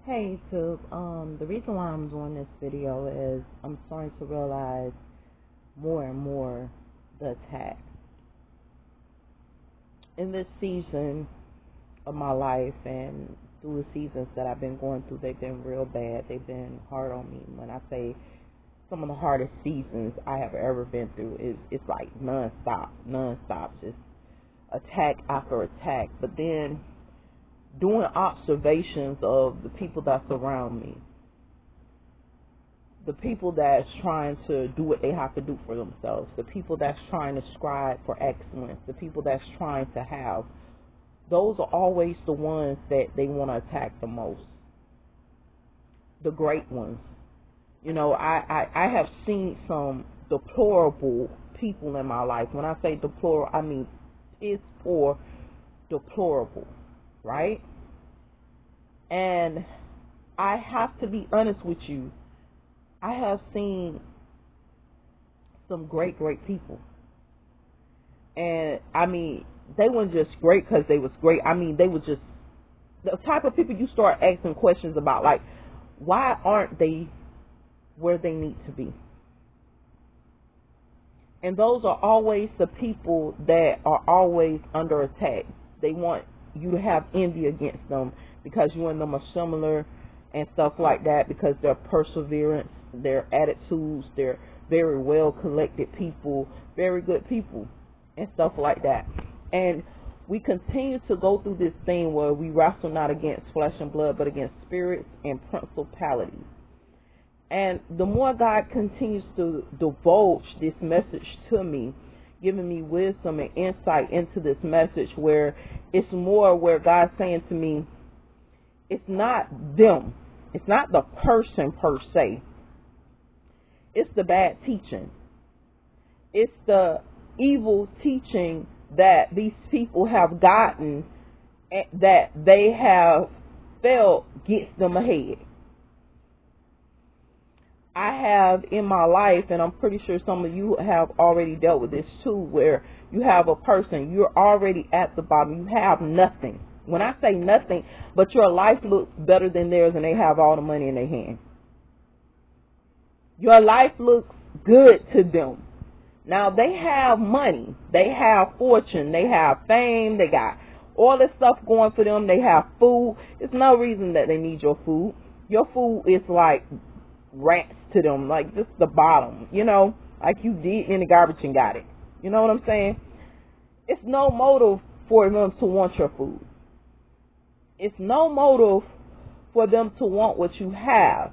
Hey YouTube, the reason why I'm doing this video is I'm starting to realize more and more the attack. In this season of my life and through the seasons that I've been going through, they've been real bad. They've been hard on me. When I say some of the hardest seasons I have ever been through, it's like non-stop, just attack after attack. But then doing observations of the people that surround me, the people that's trying to do what they have to do for themselves, the people that's trying to strive for excellence, the people that's trying to have, those are always the ones that they want to attack the most. The great ones. You know, I have seen some deplorable people in my life. When I say deplorable, I mean it's for deplorable, right? And I have to be honest with you. I have seen some great people. And I mean, they weren't just great because they was great. I mean, they were just the type of people you start asking questions about, like, why aren't they where they need to be? And those are always the people that are always under attack. They want you to have envy against them because you and them are similar and stuff like that, because their perseverance, their attitudes, they're very well collected people, very good people and stuff like that. And we continue to go through this thing where we wrestle not against flesh and blood, but against spirits and principalities. And the more God continues to divulge this message to me, giving me wisdom and insight into this message, where it's more where God's saying to me, it's not them. It's not the person per se. It's the bad teaching. It's the evil teaching that these people have gotten, that they have felt gets them ahead. I have in my life, and I'm pretty sure some of you have already dealt with this too, where you have a person, you're already at the bottom, you have nothing. When I say nothing, but your life looks better than theirs and they have all the money in their hand. Your life looks good to them. Now, they have money, they have fortune, they have fame, they got all this stuff going for them, they have food. There's no reason that they need your food. Your food is like rats to them, like just the bottom, you know, like you did in the garbage and got it. You know what I'm saying? It's no motive for them to want your food. It's no motive for them to want what you have.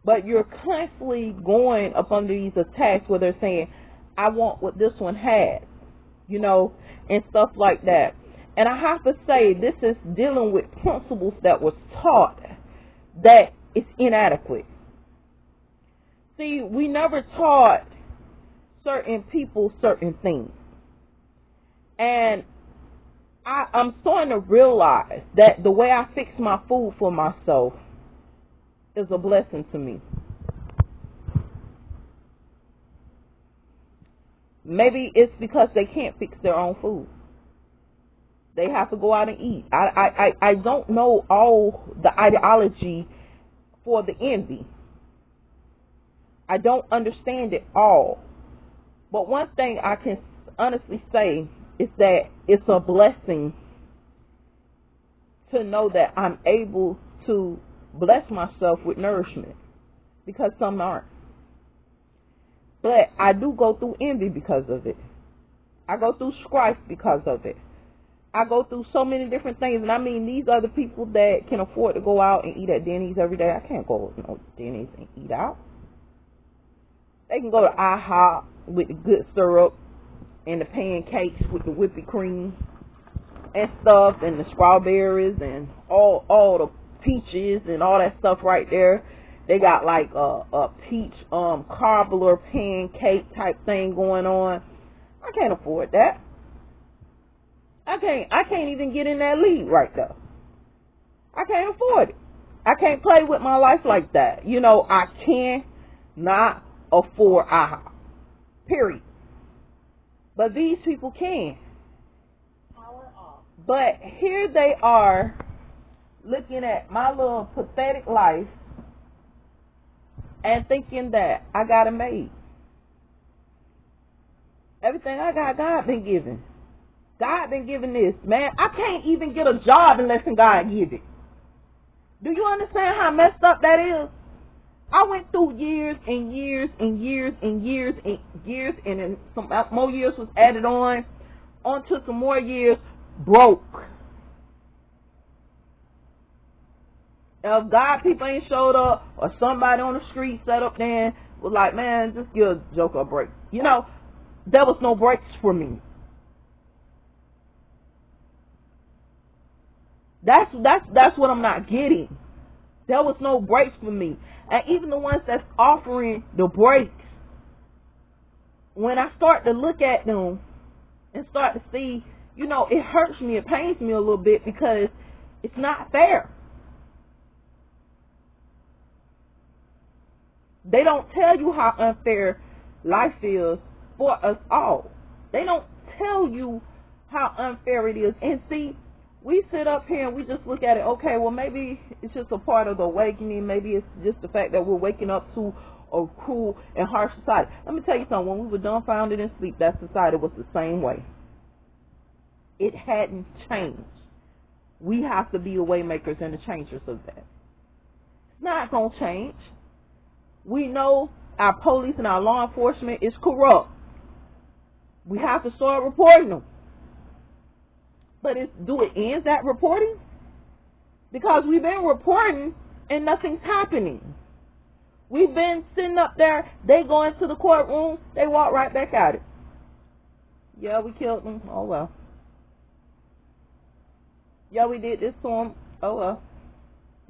But you're constantly going up under these attacks where they're saying, I want what this one has, you know, and stuff like that. And I have to say, this is dealing with principles that was taught that it's inadequate. See, we never taught certain people certain things. And I'm starting to realize that the way I fix my food for myself is a blessing to me. Maybe it's because they can't fix their own food. They have to go out and eat. I don't know all the ideology for the envy. I don't understand it all. But one thing I can honestly say is that it's a blessing to know that I'm able to bless myself with nourishment, because some aren't. But I do go through envy because of it. I go through strife because of it. I go through so many different things. And I mean, these are the people that can afford to go out and eat at Denny's every day. I can't go to no Denny's and eat out. They can go to IHOP with the good syrup and the pancakes with the whipped cream and stuff, and the strawberries and all the peaches and all that stuff right there. They got like a peach cobbler pancake type thing going on. I can't afford that. I can't even get in that league right there. I can't afford it. I can't play with my life like that. You know, I cannot afford IHOP. Period. But these people can. But here they are looking at my little pathetic life and thinking that I got it made. Everything I got, God been giving. God been giving this. Man, I can't even get a job unless God give it. Do you understand how messed up that is? I went through years and years and years and years and years, and then some more years was added onto some more years, broke. If God people ain't showed up, or somebody on the street set up there and was like, man, just give a joker a break. You know, there was no breaks for me. That's what I'm not getting. There was no breaks for me. And even the ones that's offering the breaks, when I start to look at them and start to see, you know, it hurts me, it pains me a little bit, because it's not fair. They don't tell you how unfair life is for us all. They don't tell you how unfair it is. And see, we sit up here and we just look at it, okay, well, maybe it's just a part of the awakening. Maybe it's just the fact that we're waking up to a cruel and harsh society. Let me tell you something. When we were dumbfounded in sleep, that society was the same way. It hadn't changed. We have to be the way makers and the changers of that. It's not going to change. We know our police and our law enforcement is corrupt. We have to start reporting them. But do it end at reporting? Because we've been reporting and nothing's happening. We've been sitting up there, they go into the courtroom, they walk right back at it. Yeah, we killed them. Oh well. Yeah, we did this to them. Oh well.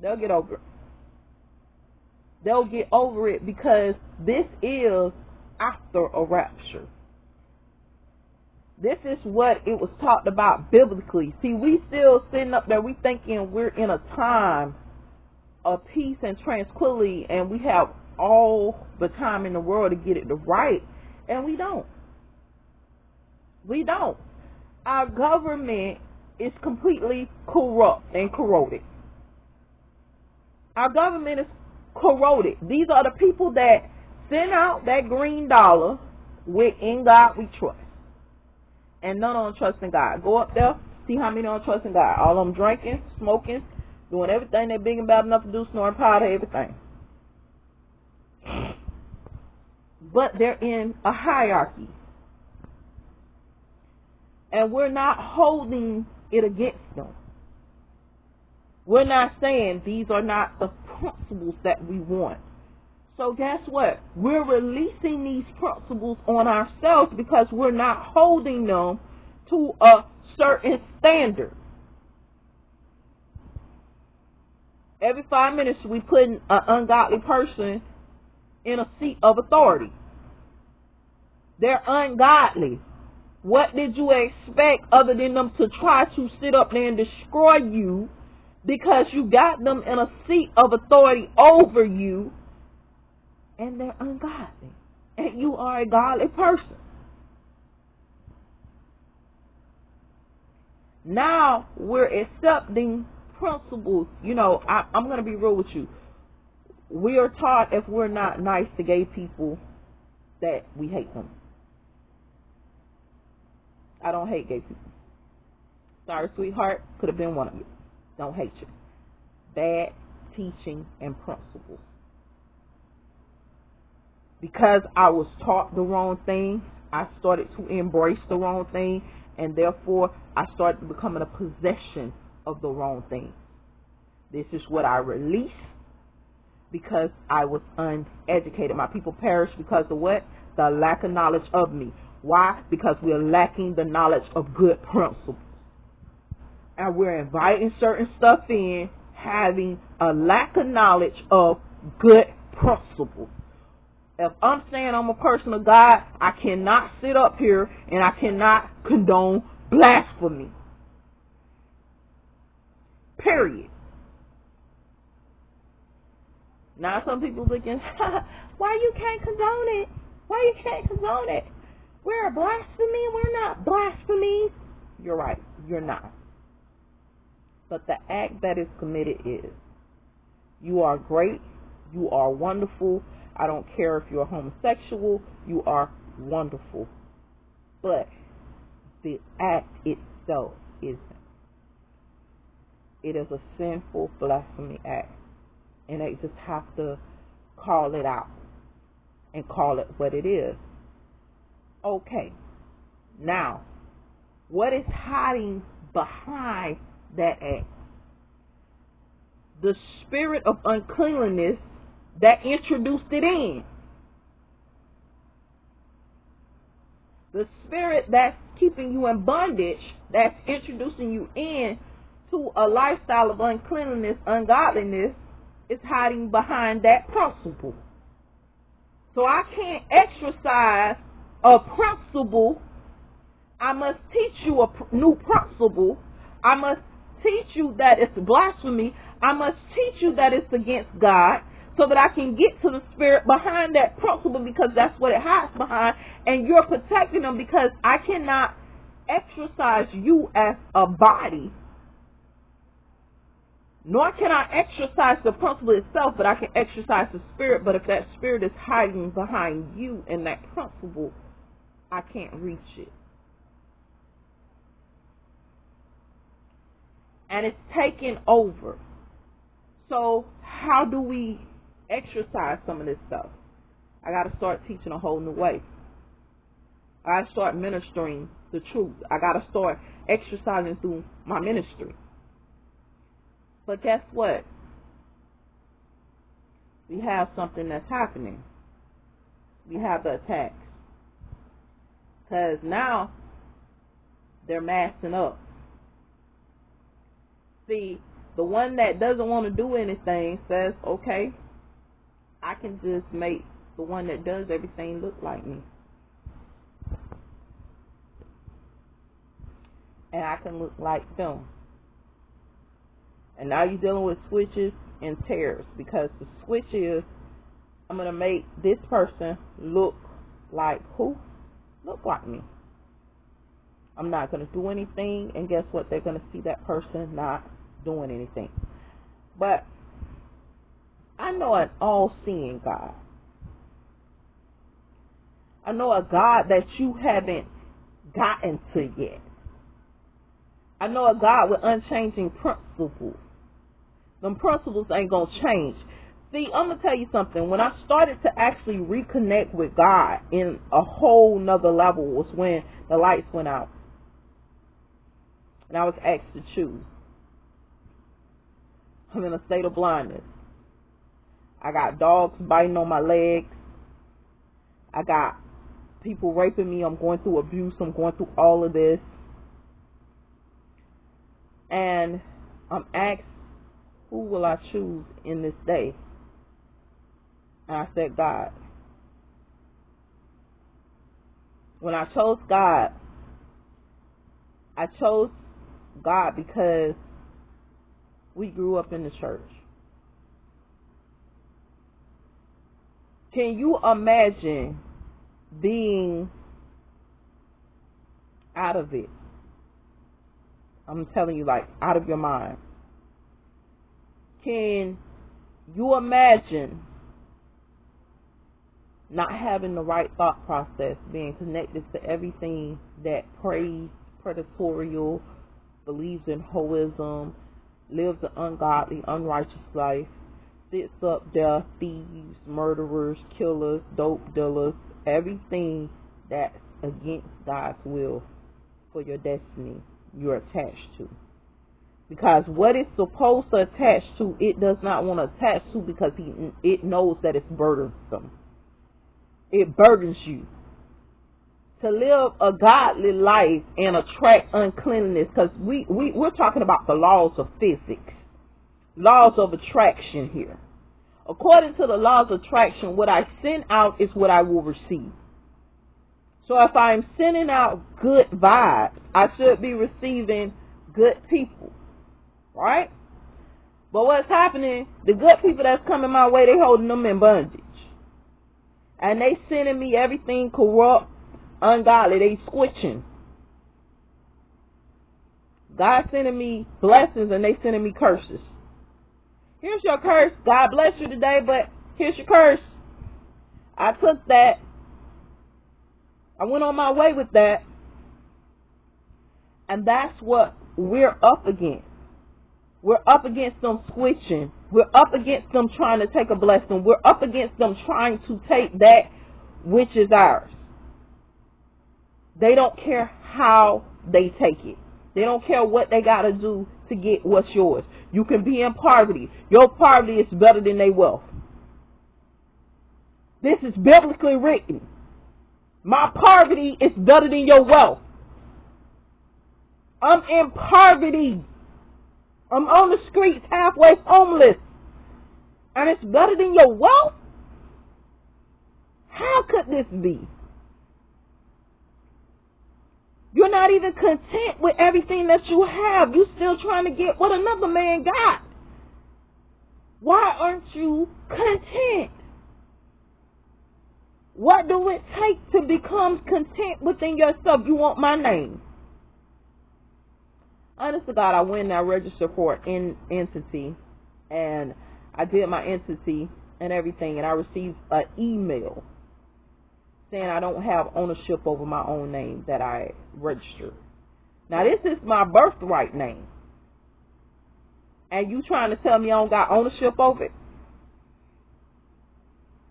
They'll get over it. They'll get over it, because this is after a rapture. This is what it was talked about biblically. See, we still sitting up there, we thinking we're in a time of peace and tranquility, and we have all the time in the world to get it right, and we don't. We don't. Our government is completely corrupt and corroded. Our government is corroded. These are the people that send out that green dollar with "In God We Trust." And none of them trust in God. Go up there, see how many don't trust in God. All of them drinking, smoking, doing everything they're big and bad enough to do, snoring powder, everything. But they're in a hierarchy. And we're not holding it against them. We're not saying these are not the principles that we want. So guess what? We're releasing these principles on ourselves, because we're not holding them to a certain standard. Every 5 minutes we put an ungodly person in a seat of authority. They're ungodly. What did you expect other than them to try to sit up there and destroy you, because you got them in a seat of authority over you? And they're ungodly. And you are a godly person. Now we're accepting principles. You know, I'm going to be real with you. We are taught, if we're not nice to gay people, that we hate them. I don't hate gay people. Sorry, sweetheart. Could have been one of you. Don't hate you. Bad teaching and principles. Because I was taught the wrong thing, I started to embrace the wrong thing, and therefore I started to become in a possession of the wrong thing. This is what I released, because I was uneducated. My people perish because of what? The lack of knowledge of me. Why? Because we're lacking the knowledge of good principles. And we're inviting certain stuff in, having a lack of knowledge of good principles. If I'm saying I'm a person of God, I cannot sit up here and I cannot condone blasphemy. Period. Now some people looking, why you can't condone it? Why you can't condone it? We're a blasphemy. We're not blasphemy. You're right. You're not. But the act that is committed is, you are great, you are wonderful. I don't care if you're homosexual, you are wonderful. But the act itself isn't. It is a sinful blasphemy act. And they just have to call it out and call it what it is. Okay. Now, what is hiding behind that act? The spirit of uncleanliness that introduced it in. The spirit that's keeping you in bondage, that's introducing you in to a lifestyle of uncleanliness, ungodliness, is hiding behind that principle. So I can't exercise a principle. I must teach you a new principle. I must teach you that it's blasphemy. I must teach you that it's against God, so that I can get to the spirit behind that principle, because that's what it hides behind. And you're protecting them, because I cannot exercise you as a body, nor can I exercise the principle itself, but I can exercise the spirit. But if that spirit is hiding behind you and that principle, I can't reach it. And it's taken over. So how do we exercise some of this stuff? I got to start teaching a whole new way. I got to start ministering the truth. I got to start exercising through my ministry. But guess what? We have something that's happening. We have the attacks. Because now they're massing up. See, the one that doesn't want to do anything says, okay, I can just make the one that does everything look like me. And I can look like them. And now you're dealing with switches and tears, because the switch is, I'm going to make this person look like who? Look like me. I'm not going to do anything, and guess what? They're going to see that person not doing anything. But I know an all-seeing God. I know a God that you haven't gotten to yet. I know a God with unchanging principles. Them principles ain't going to change. See, I'm going to tell you something. When I started to actually reconnect with God in a whole nother level was when the lights went out. And I was asked to choose. I'm in a state of blindness. I got dogs biting on my legs. I got people raping me. I'm going through abuse. I'm going through all of this. And I'm asked, who will I choose in this day? And I said, God. When I chose God because we grew up in the church. Can you imagine being out of it? I'm telling you, like, out of your mind. Can you imagine not having the right thought process, being connected to everything that prays, predatorial, believes in hoism, lives an ungodly, unrighteous life, sits up there, thieves, murderers, killers, dope dealers, everything that's against God's will for your destiny, you're attached to. Because what it's supposed to attach to, it does not want to attach to, because it knows that it's burdensome. It burdens you to live a godly life and attract uncleanliness, because we're talking about the laws of physics, laws of attraction here. According to the laws of attraction, what I send out is what I will receive. So if I'm sending out good vibes, I should be receiving good people, right? But what's happening, the good people that's coming my way, they holding them in bondage. And they sending me everything corrupt, ungodly. They switching. God sending me blessings and they sending me curses. Here's your curse. God bless you today, but here's your curse. I took that. I went on my way with that. And that's what we're up against. We're up against them switching. We're up against them trying to take a blessing. We're up against them trying to take that which is ours. They don't care how they take it. They don't care what they got to do to get what's yours. You can be in poverty. Your poverty is better than their wealth. This is biblically written. My poverty is better than your wealth. I'm in poverty. I'm on the streets halfway homeless. And it's better than your wealth? How could this be? You're not even content with everything that you have. You're still trying to get what another man got. Why aren't you content? What do it take to become content within yourself? You want my name. Honest to God, I went and I registered for an entity, and I did my entity and everything, and I received an email saying I don't have ownership over my own name that I registered. Now, this is my birthright name, and you trying to tell me I don't got ownership over it?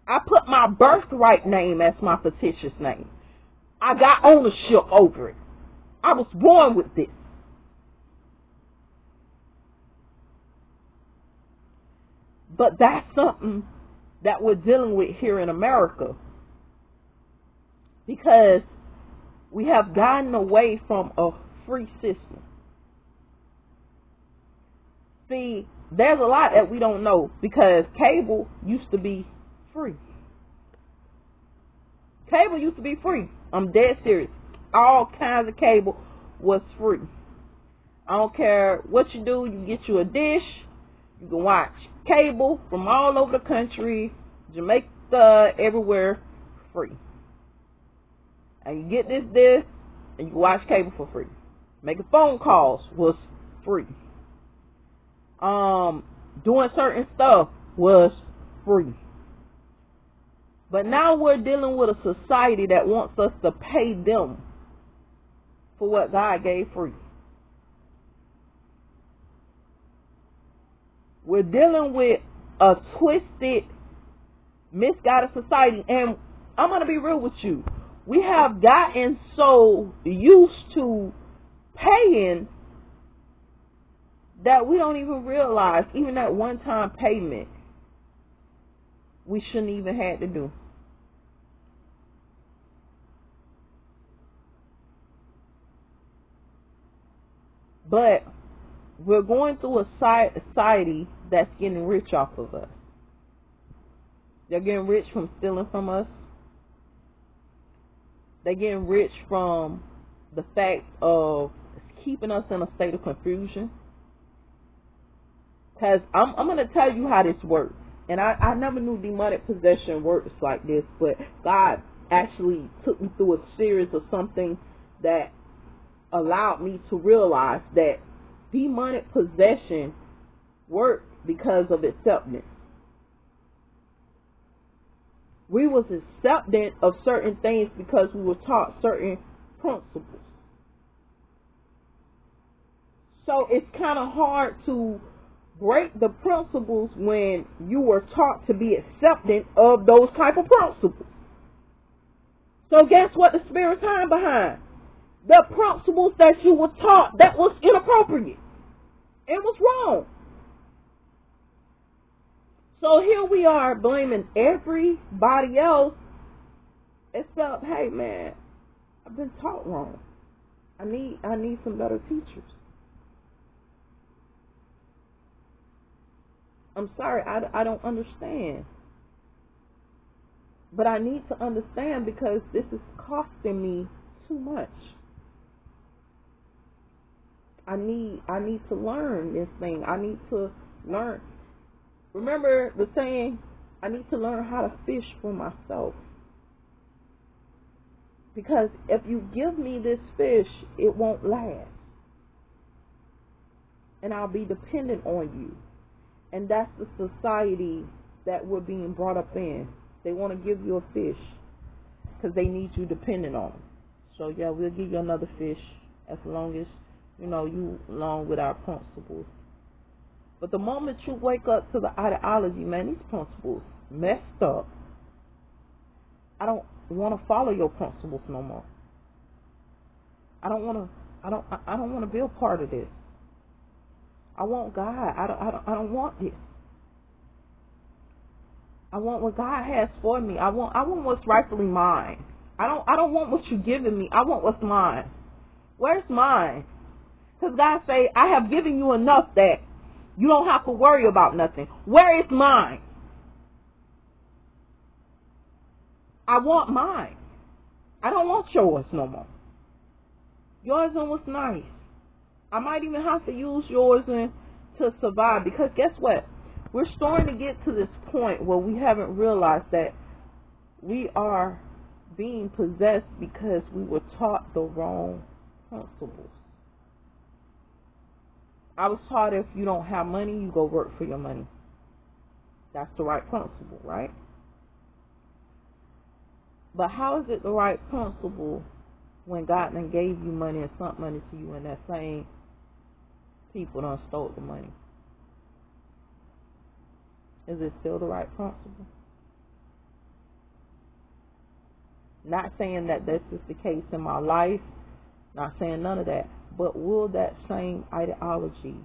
I put my birthright name as my fictitious name. I got ownership over it. I was born with this. But that's something that we're dealing with here in America, because we have gotten away from a free system. See, there's a lot that we don't know, because cable used to be free. Cable used to be free. I'm dead serious. All kinds of cable was free. I don't care what you do. You get you a dish. You can watch cable from all over the country, Jamaica, everywhere, free. And you get this, and you watch cable for free. Making phone calls was free. Doing certain stuff was free. But now we're dealing with a society that wants us to pay them for what God gave free. We're dealing with a twisted, misguided society. And I'm going to be real with you. We have gotten so used to paying that we don't even realize even that one-time payment we shouldn't even have to do. But we're going through a society that's getting rich off of us. They're getting rich from stealing from us. They're getting rich from the fact of keeping us in a state of confusion. Because I'm going to tell you how this works. And I never knew demonic possession works like this, but God actually took me through a series of something that allowed me to realize that demonic possession worked because of acceptance. We was accepting of certain things because we were taught certain principles. So it's kind of hard to break the principles when you were taught to be accepting of those type of principles. So guess what the spirit's hiding behind? The principles that you were taught that was inappropriate. It was wrong. So here we are blaming everybody else except, hey man, I've been taught wrong. I need some better teachers. I'm sorry, I don't understand. But I need to understand because this is costing me too much. I need to learn this thing. I need to learn. Remember the saying, I need to learn how to fish for myself. Because if you give me this fish, it won't last. and I'll be dependent on you. And that's the society that we're being brought up in. They want to give you a fish because they need you dependent on them. So yeah, we'll give you another fish as long as, you know, you along with our principles. But the moment you wake up to the ideology, man, these principles messed up. I don't want to follow your principles no more. I don't want to be a part of this. I want God. I don't want this. I want what God has for me. I want what's rightfully mine. I don't want what you're giving me. I want what's mine. Where's mine? Because God say, I have given you enough that you don't have to worry about nothing. Where is mine? I want mine. I don't want yours no more. Yours and what's nice. I might even have to use yours to survive, because guess what? We're starting to get to this point where we haven't realized that we are being possessed because we were taught the wrong principles. I was taught if you don't have money, you go work for your money. That's the right principle, right? But how is it the right principle when God done gave you money and sent money to you, and that same people done stole the money? Is it still the right principle? Not saying that this is the case in my life, not saying none of that, but will that same ideology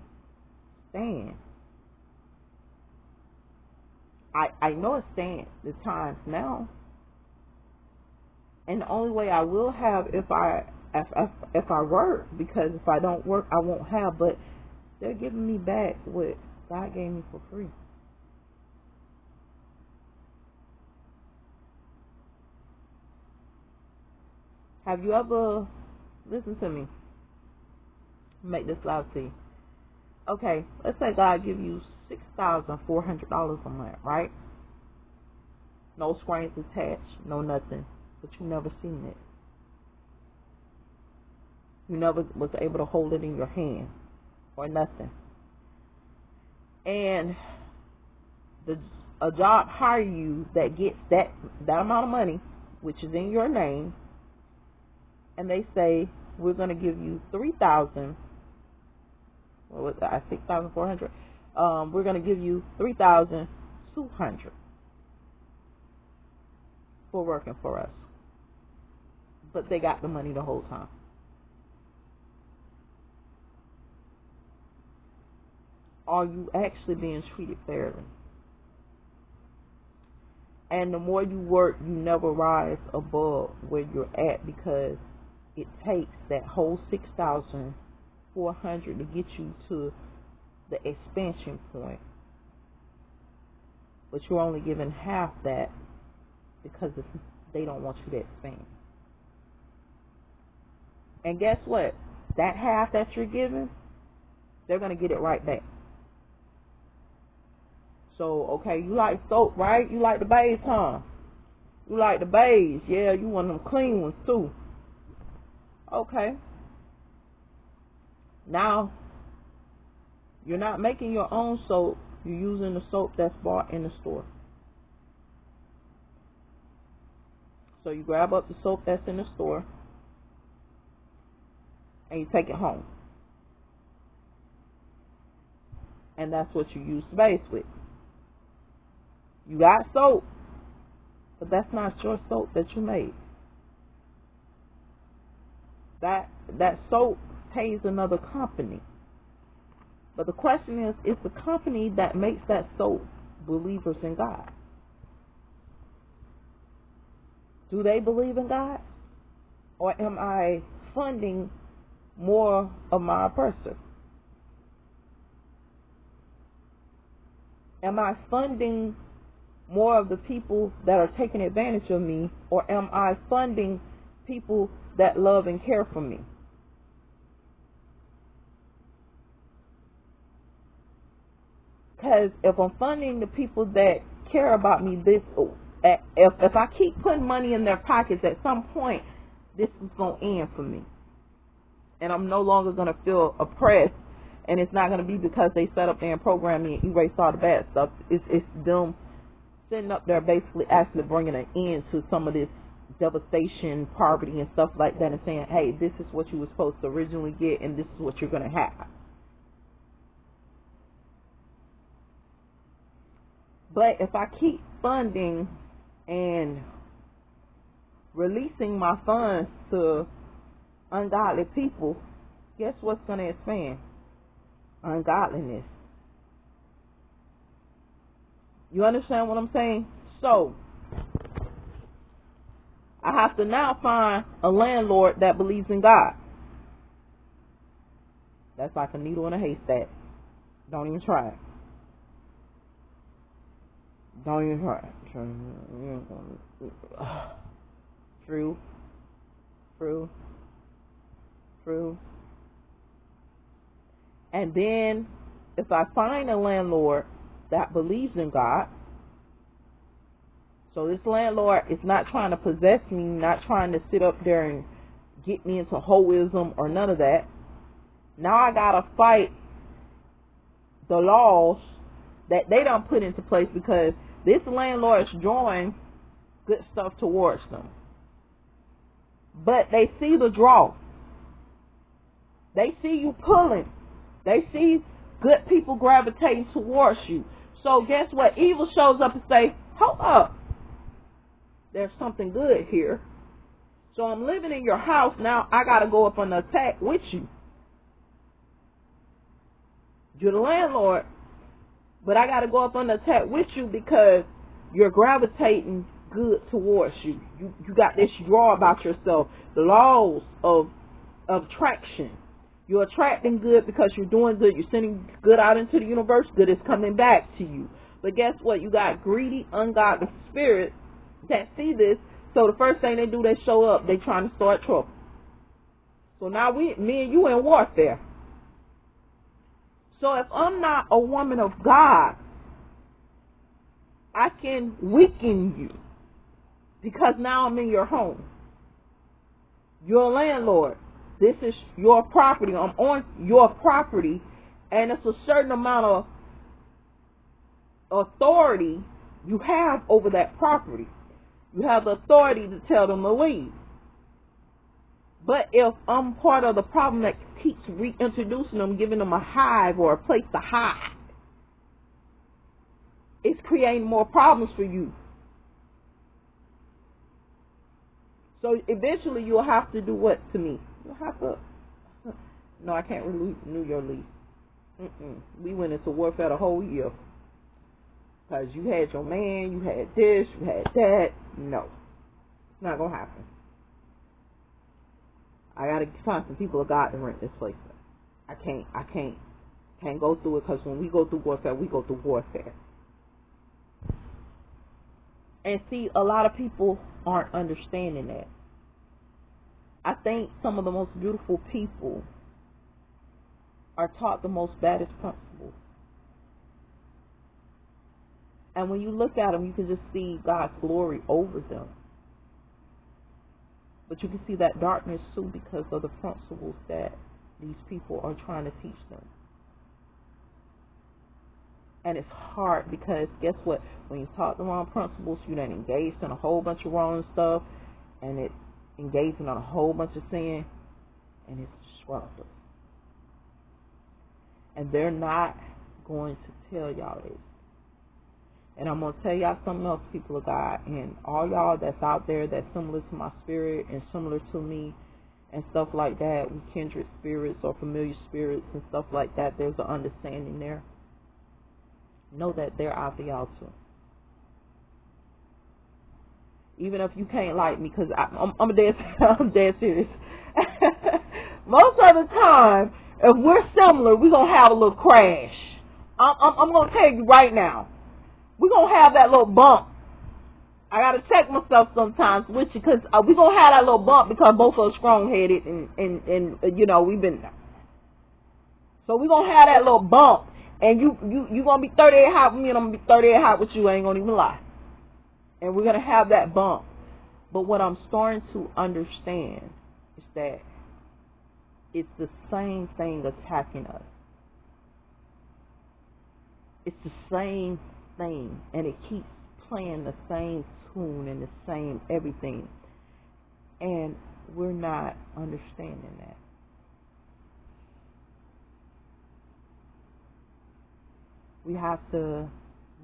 stand? I know it stands the times now, and the only way I will have if I work, because if I don't work I won't have. But they're giving me back what God gave me for free. Have you ever, listen to me, make this loud to you. Okay, let's say God give you $6,400 a month, right? No strings attached, no nothing, but you never seen it. You never was able to hold it in your hand or nothing. And a job hire you that gets that amount of money, which is in your name, and they say, we're going to give you $3,000. What was that? $6,400. We're going to give you $3,200 for working for us. But they got the money the whole time. Are you actually being treated fairly? And the more you work, you never rise above where you're at, because it takes that whole $6,400 to get you to the expansion point. But you're only given half that because they don't want you to expand. And guess what? That half that you're given, they're going to get it right back. So, okay, you like soap, right? You like the beige, huh? You like the beige. Yeah, you want them clean ones too. Okay. Now, you're not making your own soap. You're using the soap that's bought in the store. So you grab up the soap that's in the store and you take it home. And that's what you use the base with. You got soap, but that's not your soap that you made. That soap pays another company. But the question is the company that makes that soap believers in God? Do they believe in God? Or am I funding more of my oppressor? Am I funding more of the people that are taking advantage of me, or am I funding people that love and care for me? Because if I'm funding the people that care about me, if I keep putting money in their pockets, at some point this is going to end for me, and I'm no longer going to feel oppressed And it's not going to be because they set up there and program me and erase all the bad stuff. It's them sitting up there basically actually bringing an end to some of this devastation, poverty, and stuff like that, and saying, hey, this is what you were supposed to originally get, and this is what you're going to have. But if I keep funding and releasing my funds to ungodly people, guess what's going to expand? Ungodliness. You understand what I'm saying? So, I have to now find a landlord that believes in God. That's like a needle in a haystack. Don't even try it. Don't even try it. True. And then, if I find a landlord that believes in God, so this landlord is not trying to possess me, not trying to sit up there and get me into hoism or none of that. Now I gotta fight the laws that they don't put into place, because this landlord is drawing good stuff towards them. But they see the draw. They see you pulling. They see good people gravitating towards you. So guess what? Evil shows up and say, hold up. There's something good here. So I'm living in your house. Now I got to go up on the attack with you. You're the landlord, but I got to go up on the attack with you because you're gravitating good towards you. You got this draw about yourself. The laws of attraction. You're attracting good because you're doing good. You're sending good out into the universe. Good is coming back to you. But guess what? You got greedy, ungodly spirits that see this. So the first thing they do, they show up. They trying to start trouble. So now me and you in warfare. So if I'm not a woman of God, I can weaken you because now I'm in your home. You're a landlord. This is your property. I'm on your property, and it's a certain amount of authority you have over that property. You have the authority to tell them to leave. But if I'm part of the problem that keeps reintroducing them, giving them a hive or a place to hide, it's creating more problems for you. So eventually you'll have to do what to me? You'll have to, no, I can't renew your lease. We went into warfare the whole year. Because you had your man, you had this, you had that. No. It's not going to happen. I got to find some people of God to rent this place. I can't go through it, because when we go through warfare, we go through warfare. And see, a lot of people aren't understanding that. I think some of the most beautiful people are taught the most baddest principles. And when you look at them, you can just see God's glory over them. But you can see that darkness too because of the principles that these people are trying to teach them. And it's hard because guess what? When you taught the wrong principles, you done engaged in a whole bunch of wrong stuff, and it's engaging on a whole bunch of sin, and it's destructive. And they're not going to tell y'all this. And I'm going to tell y'all something else, people of God, and all y'all that's out there that's similar to my spirit and similar to me and stuff like that, with kindred spirits or familiar spirits and stuff like that, there's an understanding there. Know that they're out for y'all too. Even if you can't like me, because I'm dead serious. Most of the time, if we're similar, we're going to have a little crash. I'm going to tell you right now. We're going to have that little bump. I got to check myself sometimes with you, because we're going to have that little bump because both of us strong-headed and you know, we've been there. So we're going to have that little bump. And you going to be 38 hot with me, and I'm going to be 38 hot with you. I ain't going to even lie. And we're going to have that bump. But what I'm starting to understand is that it's the same thing attacking us. It's the same thing, and it keeps playing the same tune and the same everything. And we're not understanding that. We have to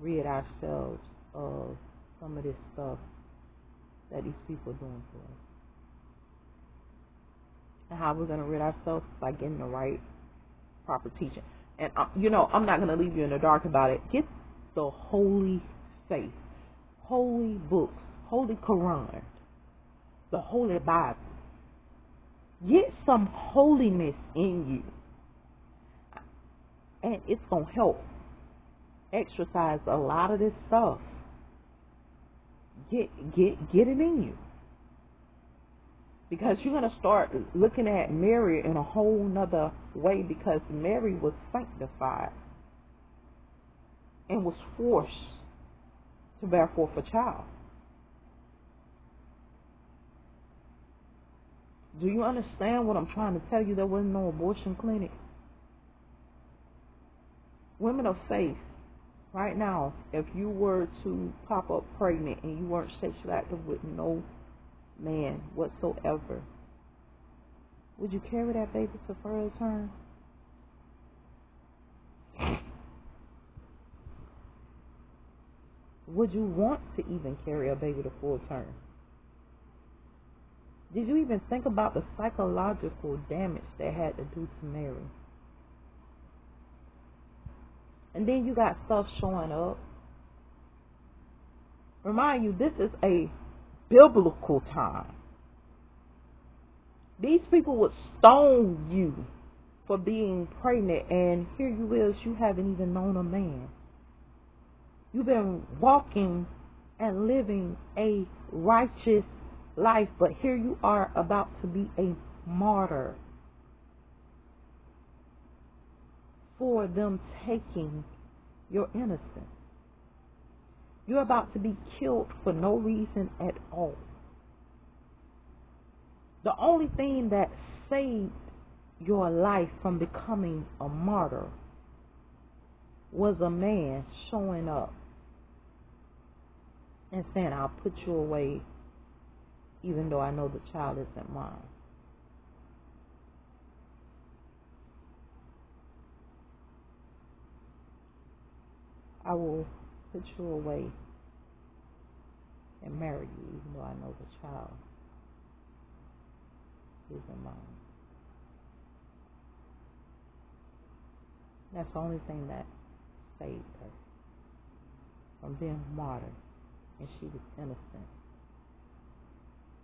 rid ourselves of some of this stuff that these people are doing to us. And how we're going to rid ourselves by getting the right, proper teaching. And, I'm not going to leave you in the dark about it. Get the holy faith, holy books, holy Quran, the holy Bible. Get some holiness in you. And it's going to help exercise a lot of this stuff. Get it in you. Because you're going to start looking at Mary in a whole nother way, because Mary was sanctified and was forced to bear forth a child. Do you understand what I'm trying to tell you? There wasn't no abortion clinic. Women of faith, right now, if you were to pop up pregnant and you weren't sexually active with no man whatsoever, would you carry that baby to full term? Would you want to even carry a baby to full term? Did you even think about the psychological damage that had to do to Mary? And then you got stuff showing up. Remind you, this is a biblical time. These people would stone you for being pregnant, and here you is, you haven't even known a man. You've been walking and living a righteous life, but here you are about to be a martyr for them taking your innocence. You're about to be killed for no reason at all. The only thing that saved your life from becoming a martyr was a man showing up and saying, I'll put you away even though I know the child isn't mine. I will put you away and marry you even though I know the child isn't mine. That's the only thing that saved her from being martyred, and she was innocent.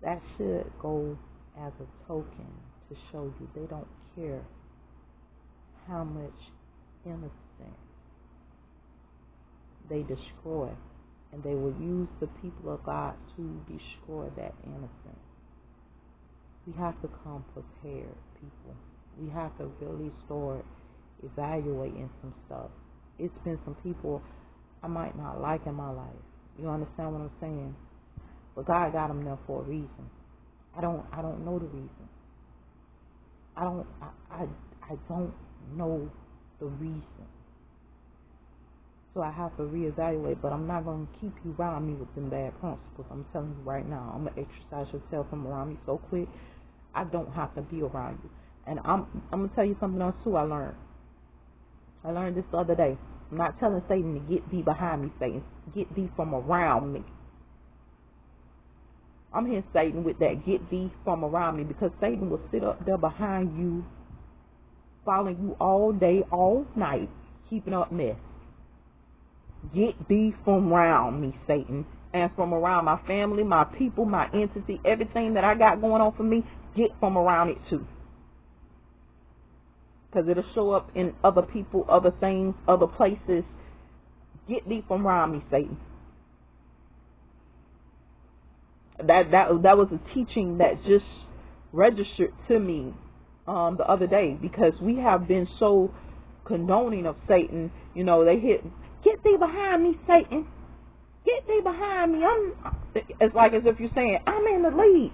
That should go as a token to show you they don't care how much innocence they destroy, and they will use the people of God to destroy that innocence. We have to come prepared, people. We have to really start evaluating some stuff. It's been some people I might not like in my life. You understand what I'm saying? But God got them there for a reason. I don't know the reason. I don't know the reason. So I have to reevaluate, but I'm not going to keep you around me with them bad principles. I'm telling you right now, I'm going to exercise yourself from around me so quick, I don't have to be around you. And I'm going to tell you something else too I learned this the other day. I'm not telling Satan to get thee behind me, Satan. Get thee from around me. I'm here, Satan, with that get thee from around me, because Satan will sit up there behind you, following you all day, all night, keeping up mess. Get thee from around me, Satan. And from around my family, my people, my entity, everything that I got going on for me, get from around it too. Because it'll show up in other people, other things, other places. Get thee from around me, Satan. That was a teaching that just registered to me the other day, because we have been so condoning of Satan. You know, they hit, get thee behind me, Satan. Get thee behind me. It's like as if you're saying, I'm in the lead.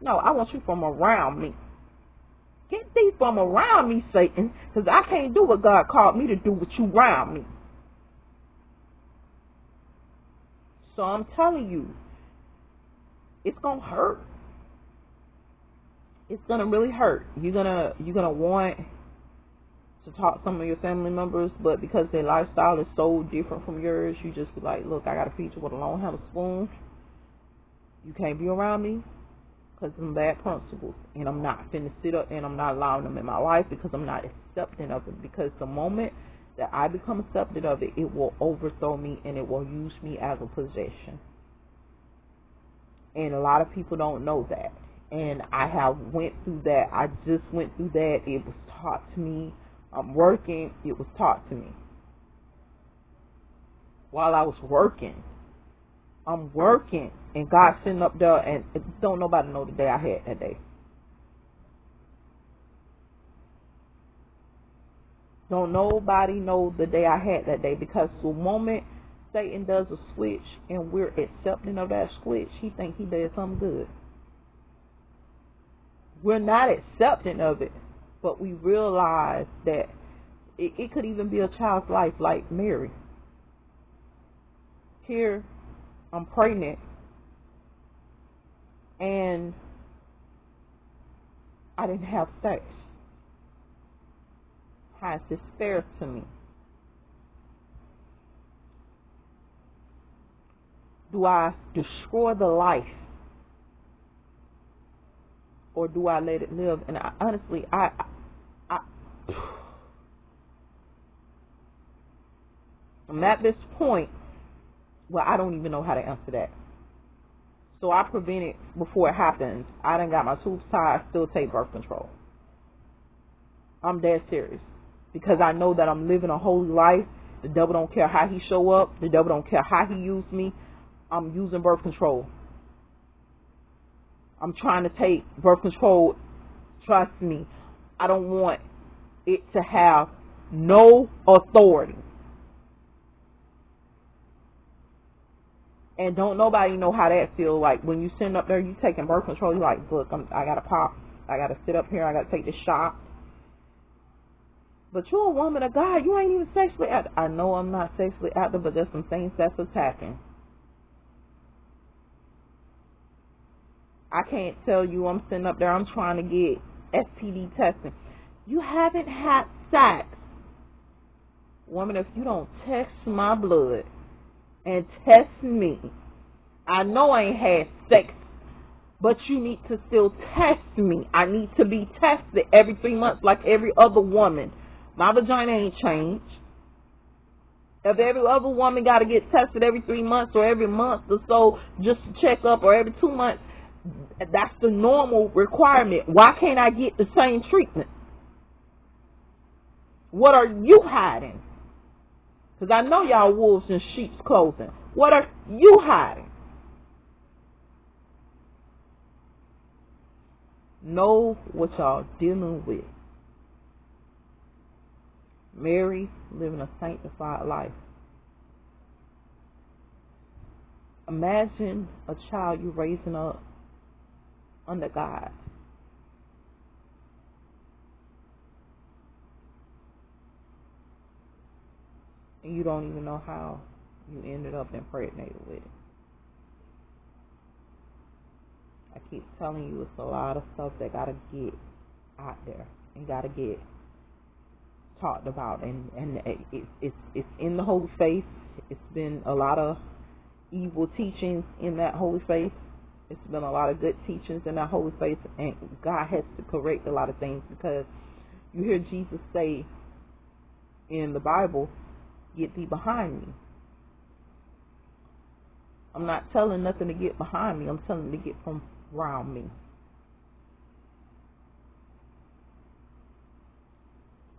No, I want you from around me. Get thee from around me, Satan, because I can't do what God called me to do with you around me. So I'm telling you, it's gonna hurt. It's gonna really hurt. You're gonna want to talk to some of your family members, but because their lifestyle is so different from yours, you just be like, look, I gotta feed you with a long handle spoon. You can't be around me because of some bad principles, and I'm not finna sit up and I'm not allowing them in my life because I'm not accepting of it. Because the moment that I become accepted of it, it will overthrow me and it will use me as a possession. And a lot of people don't know that. And I have went through that. I just went through that. It was taught to me. I'm working. It was taught to me. While I was working. I'm working. And God sitting up there, and don't nobody know the day I had that day. Don't nobody know the day I had that day, because the moment Satan does a switch and we're accepting of that switch, he thinks he did something good. We're not accepting of it, but we realize that it could even be a child's life, like Mary. Here, I'm pregnant, and I didn't have sex. How is this fair to me? Do I destroy the life, or do I let it live? And honestly, I'm at this point where I don't even know how to answer that. So I prevent it before it happens. I done got my tubes tied. I still take birth control. I'm dead serious, because I know that I'm living a holy life. The devil don't care how he show up. The devil don't care how he use me. I'm using birth control. I'm trying to take birth control. Trust me, I don't want it to have no authority. And don't nobody know how that feel. Like when you sitting up there, you taking birth control, you like, look, I gotta pop. I gotta sit up here. I gotta take this shot. But you're a woman of God. You ain't even sexually active. I know I'm not sexually active, but there's some things that's attacking. I can't tell you I'm sitting up there, I'm trying to get STD testing. You haven't had sex. Woman, if you don't test my blood and test me, I know I ain't had sex, but you need to still test me. I need to be tested every 3 months like every other woman. My vagina ain't changed. If every other woman got to get tested every 3 months or every month or so just to check up, or every 2 months, that's the normal requirement. Why can't I get the same treatment? What are you hiding? Because I know y'all wolves in sheep's clothing. What are you hiding? Know what y'all dealing with. Mary living a sanctified life. Imagine a child you raising up under God. And you don't even know how you ended up impregnated with it. I keep telling you, it's a lot of stuff that gotta get out there and gotta get talked about, and it's in the holy faith. It's been a lot of evil teachings in that holy faith. It's been a lot of good teachings in that holy faith, and God has to correct a lot of things, because you hear Jesus say in the Bible, "Get thee behind me." I'm not telling nothing to get behind me. I'm telling them to get from around me.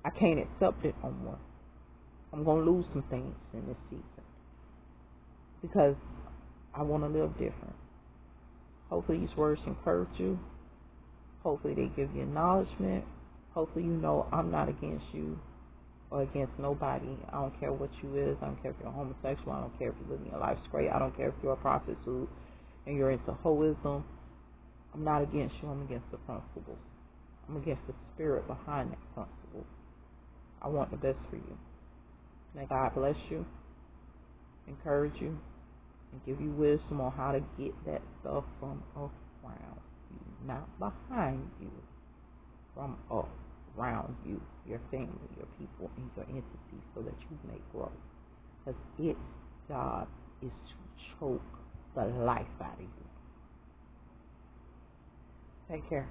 I can't accept it no more. I'm going to lose some things in this season, because I want to live different. Hopefully these words encourage you. Hopefully they give you acknowledgement. Hopefully you know I'm not against you or against nobody. I don't care what you is. I don't care if you're homosexual. I don't care if you're living your life straight. I don't care if you're a prostitute and you're into holism. I'm not against you. I'm against the principles. I'm against the spirit behind that principle. I want the best for you. May God bless you, encourage you, and give you wisdom on how to get that stuff from around you, not behind you, from around you, your family, your people, and your entities, so that you may grow. Because its job is to choke the life out of you. Take care.